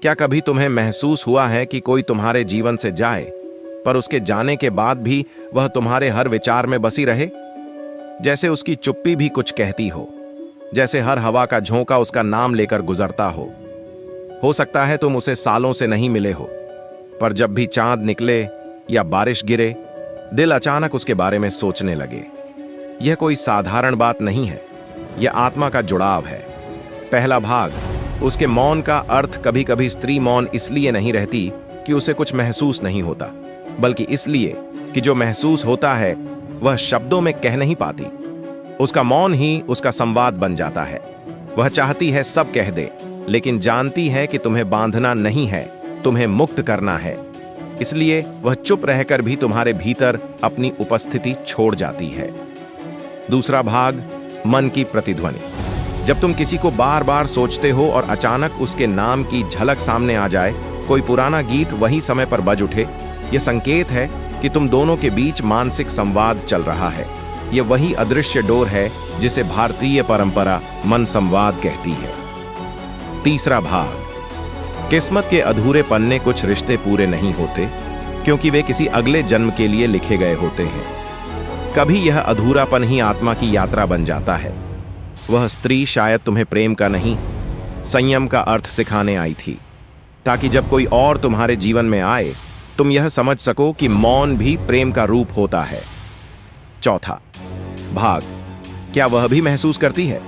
क्या कभी तुम्हें महसूस हुआ है कि कोई तुम्हारे जीवन से जाए, पर उसके जाने के बाद भी वह तुम्हारे हर विचार में बसी रहे? जैसे उसकी चुप्पी भी कुछ कहती हो, जैसे हर हवा का झोंका उसका नाम लेकर गुजरता हो सकता है तुम उसे सालों से नहीं मिले हो, पर जब भी चांद निकले या बारिश गिरे, दिल अचानक उसके बारे में सोचने लगे। यह कोई साधारण बात नहीं है, यह आत्मा का जुड़ाव है। पहला भाग, उसके मौन का अर्थ। कभी कभी स्त्री मौन इसलिए नहीं रहती कि उसे कुछ महसूस नहीं होता, बल्कि इसलिए कि जो महसूस होता है वह शब्दों में कह नहीं पाती। उसका मौन ही उसका संवाद बन जाता है। वह चाहती है सब कह दे, लेकिन जानती है कि तुम्हें बांधना नहीं है, तुम्हें मुक्त करना है। इसलिए वह चुप रहकर भी तुम्हारे भीतर अपनी उपस्थिति छोड़ जाती है। दूसरा भाग, मन की प्रतिध्वनि। जब तुम किसी को बार बार सोचते हो और अचानक उसके नाम की झलक सामने आ जाए, कोई पुराना गीत वही समय पर बज उठे, यह संकेत है कि तुम दोनों के बीच मानसिक संवाद चल रहा है। यह वही अदृश्य डोर है जिसे भारतीय परंपरा मन संवाद कहती है। तीसरा भाग, किस्मत के अधूरे पन्ने। कुछ रिश्ते पूरे नहीं होते क्योंकि वे किसी अगले जन्म के लिए लिखे गए होते हैं। कभी यह अधूरापन ही आत्मा की यात्रा बन जाता है। वह स्त्री शायद तुम्हें प्रेम का नहीं, संयम का अर्थ सिखाने आई थी, ताकि जब कोई और तुम्हारे जीवन में आए तुम यह समझ सको कि मौन भी प्रेम का रूप होता है। चौथा भाग, क्या वह भी महसूस करती है?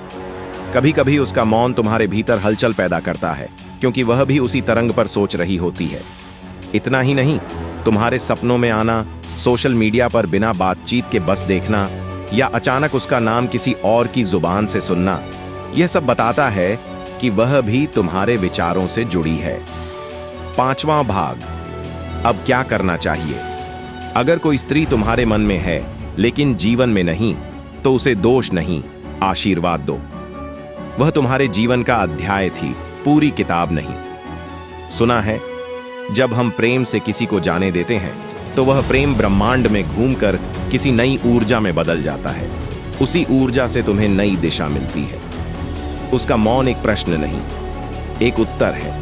कभी कभी उसका मौन तुम्हारे भीतर हलचल पैदा करता है, क्योंकि वह भी उसी तरंग पर सोच रही होती है। इतना ही नहीं, तुम्हारे सपनों में आना, सोशल मीडिया पर बिना बातचीत के बस देखना, या अचानक उसका नाम किसी और की जुबान से सुनना, यह सब बताता है कि वह भी तुम्हारे विचारों से जुड़ी है। पांचवां भाग, अब क्या करना चाहिए? अगर कोई स्त्री तुम्हारे मन में है लेकिन जीवन में नहीं, तो उसे दोष नहीं, आशीर्वाद दो। वह तुम्हारे जीवन का अध्याय थी, पूरी किताब नहीं। सुना है, जब हम प्रेम से किसी को जाने देते हैं तो वह प्रेम ब्रह्मांड में घूमकर किसी नई ऊर्जा में बदल जाता है। उसी ऊर्जा से तुम्हें नई दिशा मिलती है। उसका मौन एक प्रश्न नहीं, एक उत्तर है।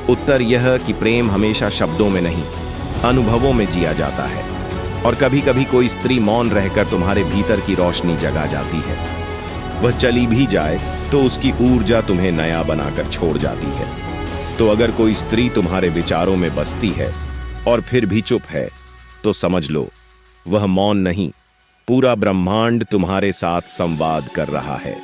उत्तर यह कि प्रेम हमेशा शब्दों में नहीं, अनुभवों में जिया जाता है। और कभी कभी कोई स्त्री मौन रहकर तुम्हारे भीतर की रोशनी जगा जाती है। वह चली भी जाए तो उसकी ऊर्जा तुम्हें नया बनाकर छोड़ जाती है। तो अगर कोई स्त्री तुम्हारे विचारों में बसती है और फिर भी चुप है, तो समझ लो वह मौन नहीं, पूरा ब्रह्मांड तुम्हारे साथ संवाद कर रहा है।